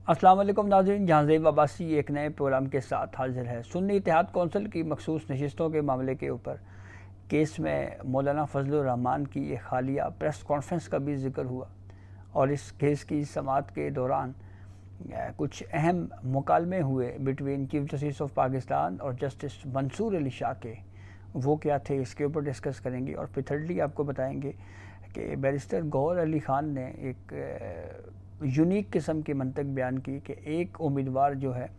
अस्सलाम वालेकुम नाज़रीन, जहाँ ज़ेब अब्बासी एक नए प्रोग्राम के साथ हाजिर है। सुन्नी इत्तेहाद कौंसिल की मखसूस नशिस्तों के मामले के ऊपर केस में मौलाना फजलुर रहमान की एक हालिया प्रेस कॉन्फ्रेंस का भी जिक्र हुआ और इस केस की समाअत के दौरान कुछ अहम मुकालमे हुए between chief justice of Pakistan और जस्टिस मंसूर अली शाह के। वो क्या थे, इसके ऊपर डिस्कस करेंगे। और फिर थर्डली आपको बताएंगे कि बैरिस्टर गौहर अली ख़ान ने एक यूनिक किस्म की मंतक बयान की कि एक उम्मीदवार जो है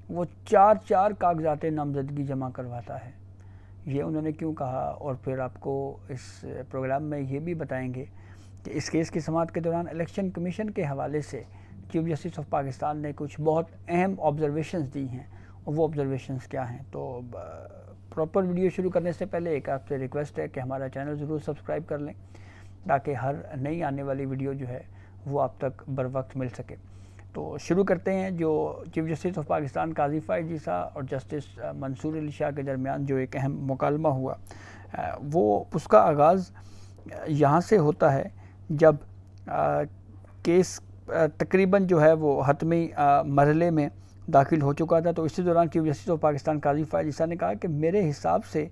वो चार कागजात नामजदगी जमा करवाता है। ये उन्होंने क्यों कहा, और फिर आपको इस प्रोग्राम में ये भी बताएंगे कि इस केस की समाअत के दौरान इलेक्शन कमीशन के हवाले से चीफ जस्टिस ऑफ पाकिस्तान ने कुछ बहुत अहम ऑब्जर्वेशंस दी हैं, और वो ऑब्जर्वेशंस क्या हैं। तो प्रॉपर वीडियो शुरू करने से पहले एक आपसे रिक्वेस्ट है कि हमारा चैनल ज़रूर सब्सक्राइब कर लें ताकि हर नई आने वाली वीडियो जो है वो आप तक बर वक्त मिल सके। तो शुरू करते हैं। जो चीफ जस्टिस ऑफ पाकिस्तान काजी फ़ाइज़ ईसा और जस्टिस मंसूर अली शाह के दरमियान जो एक अहम मुकालमा हुआ, वो उसका आगाज़ यहाँ से होता है जब केस तकरीबन जो है वो हतमी मरहले में दाखिल हो चुका था। तो इसी दौरान चीफ जस्टिस ऑफ पाकिस्तान काजी फ़ाइज़ ईसा ने कहा कि मेरे हिसाब से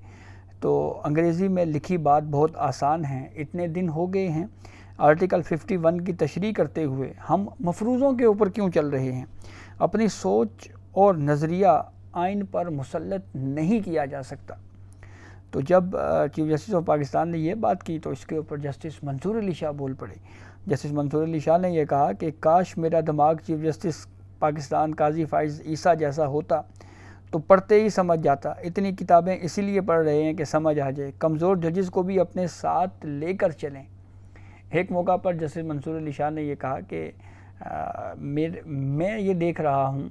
तो अंग्रेज़ी में लिखी बात बहुत आसान है। इतने दिन हो गए हैं आर्टिकल 51 की तशरीह करते हुए हम मफरूज़ों के ऊपर क्यों चल रहे हैं। अपनी सोच और नज़रिया आइन पर मुसल्लत नहीं किया जा सकता। तो जब चीफ जस्टिस ऑफ पाकिस्तान ने ये बात की तो इसके ऊपर जस्टिस मंसूर अली शाह बोल पड़े। जस्टिस मंसूर अली शाह ने यह कहा कि काश मेरा दिमाग चीफ जस्टिस पाकिस्तान काजी फ़ाइज़ ईसा जैसा होता तो पढ़ते ही समझ जाता। इतनी किताबें इसीलिए पढ़ रहे हैं कि समझ आ जाए। कमज़ोर जजेस को भी अपने साथ लेकर चलें। एक मौका पर जस्टिस मंसूर अली शाह ने यह कहा कि मैं ये देख रहा हूँ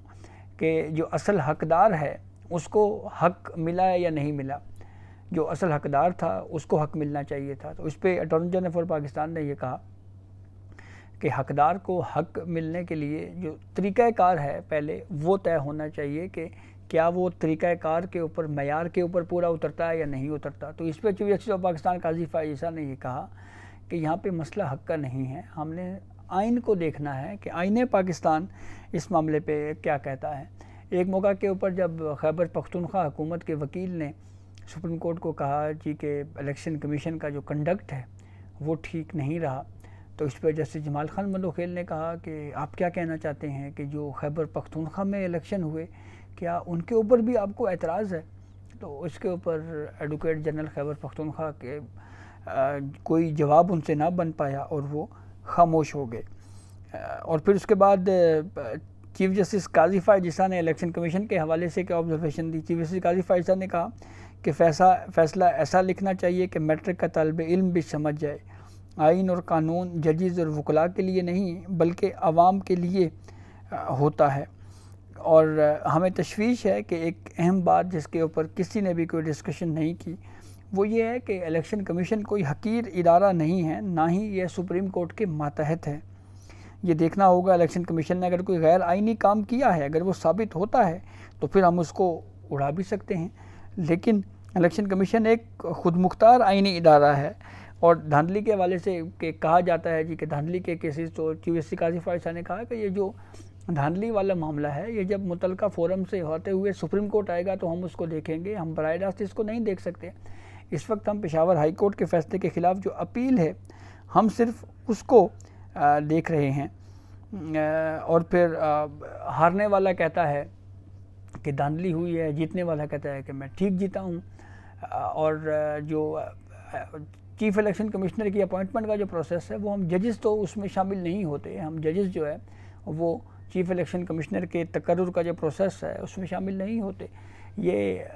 कि जो असल हकदार है उसको हक मिला है या नहीं मिला। जो असल हकदार था उसको हक मिलना चाहिए था। तो इस पर अटॉर्नी जनरल फॉर पाकिस्तान ने यह कहा कि हकदार को हक मिलने के लिए जो तरीक़ाकार है पहले वो तय होना चाहिए कि क्या वो तरीक़ाकार के ऊपर, मयार के ऊपर पूरा उतरता है या नहीं उतरता। तो इस पर चीफ जस्टिस ऑफ पाकिस्तान काजी फ़ाइज़ ईसा ने यह कहा कि यहाँ पे मसला हक का नहीं है, हमने आइन को देखना है कि आइन पाकिस्तान इस मामले पे क्या कहता है। एक मौका के ऊपर जब खैबर पख्तूनख्वा हुकूमत के वकील ने सुप्रीम कोर्ट को कहा जी कि इलेक्शन कमीशन का जो कंडक्ट है वो ठीक नहीं रहा, तो इस पर जस्टिस जमाल खान बंदोखेल ने कहा कि आप क्या कहना चाहते हैं कि जो खैबर पख्तूनख्वा में इलेक्शन हुए क्या उनके ऊपर भी आपको एतराज़ है। तो इसके ऊपर एडवोकेट जनरल खैबर पख्तूनख्वा के कोई जवाब उनसे ना बन पाया और वो खामोश हो गए। और फिर उसके बाद चीफ जस्टिस काजी फ़ाइज़ ईसा ने इलेक्शन कमीशन के हवाले से क्या ऑब्जर्वेशन दी। चीफ जस्टिस काजी फ़ाइज़ ईसा ने कहा कि फैसला ऐसा लिखना चाहिए कि मैट्रिक का तालिब इल्म भी समझ जाए। आइन और कानून जजेस और वकला के लिए नहीं बल्कि आवाम के लिए होता है। और हमें तशवीश है कि एक अहम बात जिसके ऊपर किसी ने भी कोई डिस्कशन नहीं की वो ये है कि इलेक्शन कमीशन कोई हकीर इदारा नहीं है, ना ही ये सुप्रीम कोर्ट के मातहत है। ये देखना होगा इलेक्शन कमीशन ने अगर कोई गैर आइनी काम किया है, अगर वो साबित होता है तो फिर हम उसको उड़ा भी सकते हैं। लेकिन इलेक्शन कमीशन एक खुद मुख्तार आइनी इदारा है। और धांधली के हवाले से कि कहा जाता है जी कि धांधली के केसेस, तो चीफ जस्टिस काजी फ़ाइज़ ईसा ने कहा कि ये जो धांधली वाला मामला है ये जब मुतलका फोरम से होते हुए सुप्रीम कोर्ट आएगा तो हम उसको देखेंगे, हम बराह रास्त इसको नहीं देख सकते। इस वक्त हम पेशावर हाई कोर्ट के फैसले के ख़िलाफ़ जो अपील है हम सिर्फ उसको देख रहे हैं। और फिर हारने वाला कहता है कि धांधली हुई है, जीतने वाला कहता है कि मैं ठीक जीता हूँ। और जो चीफ इलेक्शन कमिश्नर की अपॉइंटमेंट का जो प्रोसेस है वो हम जजेस तो उसमें शामिल नहीं होते। हम जजेस जो है वो चीफ इलेक्शन कमिश्नर के तकर्रुर का जो प्रोसेस है उसमें शामिल नहीं होते। ये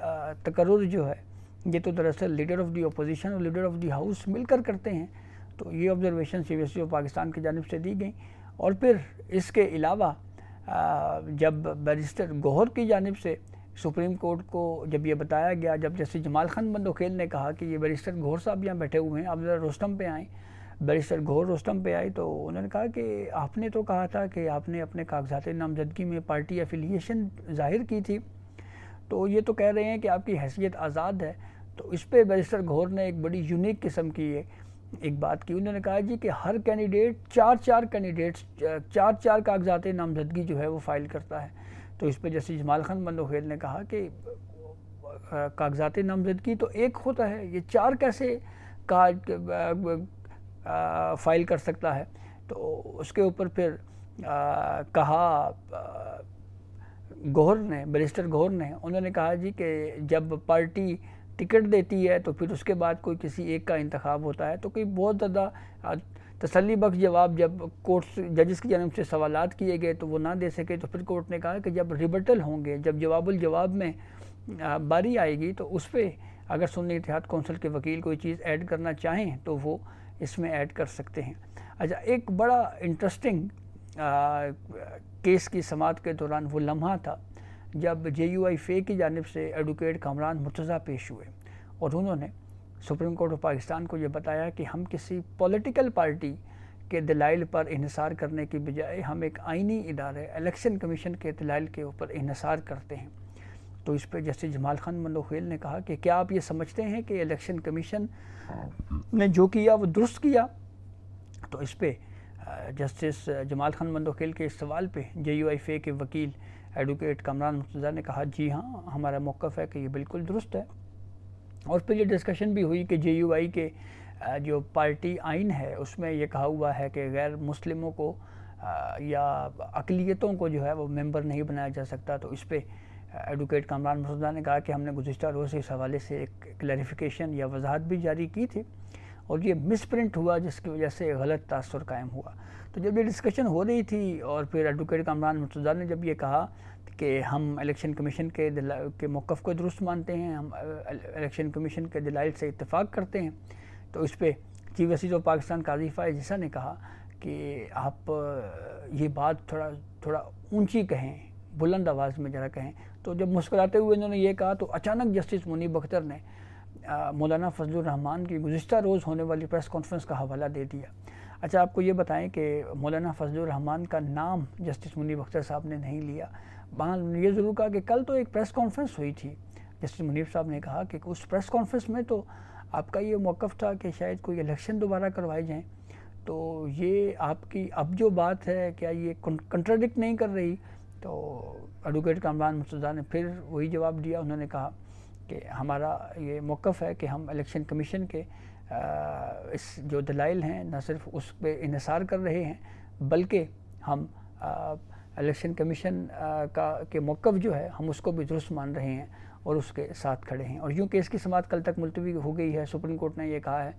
तकर्रुर जो है ये तो दरअसल लीडर ऑफ दी अपोजिशन और लीडर ऑफ दी हाउस मिलकर करते हैं। तो ये observation chief justice of Pakistan की जानिब से दी गई। और फिर इसके अलावा जब बैरिस्टर गौहर की जानिब से सुप्रीम कोर्ट को जब ये बताया गया, जब जस्टिस जमाल खान बंदोखेल ने कहा कि ये बैरिस्टर गौहर साहब यहाँ बैठे हुए हैं, आप ज़रा रोस्टम पे आएँ, बैरिस्टर गौहर रोस्टम पे आई तो उन्होंने कहा कि आपने तो कहा था कि आपने अपने कागजात नामजदगी में पार्टी एफिलिएशन ज़ाहिर की थी, तो ये तो कह रहे हैं कि आपकी हैसियत आज़ाद है। तो इस पर बैरिस्टर गौहर ने एक बड़ी यूनिक किस्म की ایک بات کی، انہوں نے کہا جی کہ ہر کینڈیڈیٹ چار کاغذات نامزدگی جو ہے وہ فائل کرتا ہے. تو اس پہ جیسے جمال خان بندوخیل نے کہا کہ کاغذات نامزدگی تو ایک ہوتا ہے، یہ 4 کیسے فائل کر سکتا ہے. تو اس کے اوپر پھر کہا گوہر نے، بیرسٹر گوہر نے، انہوں نے کہا جی کہ جب پارٹی ٹکٹ دیتی ہے تو پھر اس کے بعد کوئی کسی ایک کا انتخاب ہوتا ہے، تو کوئی بہت زیادہ تسلی بخش جواب جب کورٹ ججز کی جانب سے سوالات کیے گئے تو وہ نہ دے سکے. تو پھر کورٹ نے کہا کہ جب ریبٹل ہوں گے، جب جواب الجواب میں باری آئے گی تو اس پہ اگر سنی اتحاد کونسل کے وکیل کوئی چیز ایڈ کرنا چاہیں تو وہ اس میں ایڈ کر سکتے ہیں. اچھا، ایک بڑا انٹرسٹنگ کیس کی سماعت کے دوران وہ لمحہ تھا جب جے یو آئی فے کی جانب سے ایڈوکیٹ کامران مرتضیٰ پیش ہوئے اور انہوں نے سپریم کورٹ آف پاکستان کو یہ بتایا کہ ہم کسی پولیٹیکل پارٹی کے دلائل پر انحصار کرنے کی بجائے ہم ایک آئینی ادارے الیکشن کمیشن کے دلائل کے اوپر انحصار کرتے ہیں. تو اس پہ جسٹس جمال خان بندوخیل نے کہا کہ کیا آپ یہ سمجھتے ہیں کہ الیکشن کمیشن نے جو کیا وہ درست کیا؟ تو اس پہ جسٹس جمال خان بندوخیل کے اس سوال پہ جے یو آئی فے کے وکیل ایڈوکیٹ کامران مرتضیٰ نے کہا جی ہاں، ہمارا موقف ہے کہ یہ بالکل درست ہے. اور پھر یہ ڈسکشن بھی ہوئی کہ جے یو آئی کے جو پارٹی آئین ہے اس میں یہ کہا ہوا ہے کہ غیر مسلموں کو یا اقلیتوں کو جو ہے وہ ممبر نہیں بنایا جا سکتا. تو اس پہ ایڈوکیٹ کامران مرتضیٰ نے کہا کہ ہم نے گزشتہ روز اس حوالے سے ایک کلیریفیکیشن یا وضاحت بھی جاری کی تھی اور یہ مس پرنٹ ہوا جس کی وجہ سے غلط تاثر قائم ہوا. تو جب یہ ڈسکشن ہو رہی تھی اور پھر ایڈوکیٹ کامران مرتضیٰ نے جب یہ کہا کہ ہم الیکشن کمیشن کے موقف کو درست مانتے ہیں، ہم الیکشن کمیشن کے دلائل سے اتفاق کرتے ہیں، تو اس پہ چیف جسٹس آف پاکستان قاضی فائز عیسیٰ نے کہا کہ آپ یہ بات تھوڑا اونچی کہیں، بلند آواز میں ذرا کہیں. تو جب مسکراتے ہوئے انہوں نے یہ کہا تو اچانک جسٹس منیب اختر نے مولانا فضل الرحمان کی گزشتہ روز ہونے والی پریس کانفرنس کا حوالہ دے دیا. اچھا، آپ کو یہ بتائیں کہ مولانا فضل الرحمان کا نام جسٹس منیب اختر صاحب نے نہیں لیا. یہ ضرور کہا کہ کل تو ایک پریس کانفرنس ہوئی تھی، جسٹس منیب صاحب نے کہا کہ اس پریس کانفرنس میں تو آپ کا یہ موقف تھا کہ شاید کوئی الیکشن دوبارہ کروائے جائیں. تو یہ آپ کی اب جو بات ہے کیا یہ کنٹراڈکٹ نہیں کر رہی؟ تو ایڈوکیٹ کامران مرتضیٰ نے پھر وہی جواب دیا. انہوں نے کہا کہ ہمارا یہ موقف ہے کہ ہم الیکشن کمیشن کے اس جو دلائل ہیں نہ صرف اس پہ انحصار کر رہے ہیں بلکہ ہم الیکشن کمیشن کے موقف جو ہے ہم اس کو بھی درست مان رہے ہیں اور اس کے ساتھ کھڑے ہیں. اور یوں کیس کی سماعت کل تک ملتوی ہو گئی ہے. سپریم کورٹ نے یہ کہا ہے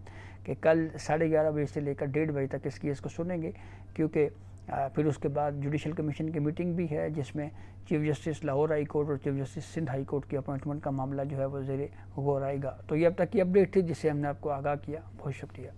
کہ کل 11:30 بجے سے لے کر 1:30 بجے تک اس کیس کو سنیں گے، کیونکہ پھر اس کے بعد جوڈیشل کمیشن کی میٹنگ بھی ہے جس میں chief justice Lahore high court اور chief justice Sindh high court کی اپوائنٹمنٹ کا معاملہ جو ہے وہ زیر غور آئے گا. تو یہ اب تک کی اپڈیٹ تھی جس سے ہم نے آپ کو آگاہ کیا. بہت شکریہ.